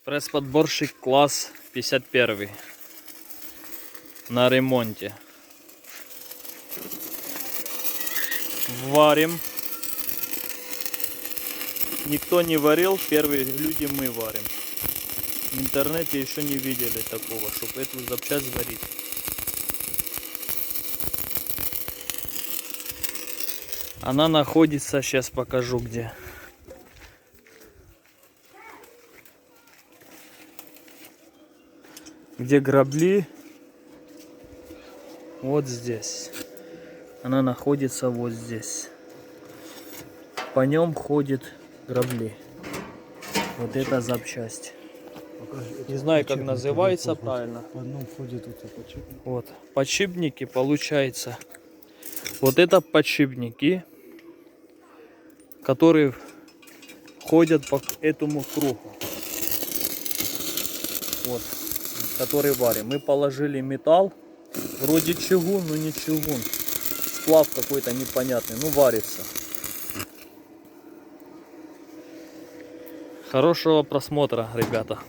Пресс-подборщик класс 51 на ремонте. Варим. Никто не варил, первые люди мы варим. В интернете еще не видели такого, чтобы эту запчасть варить. Она находится, сейчас покажу где. Где грабли? Вот здесь. Она находится вот здесь. По нем ходит грабли. Вот эта запчасть. Не знаю, как называется правильно. По одному входит вот подшипник. Вот. Подшипники получается. Вот это подшипники, которые ходят по этому кругу. Вот. Который варим. Мы положили металл. Вроде чугун, но не чугун. Сплав какой-то непонятный. Ну, варится. Хорошего просмотра, ребята.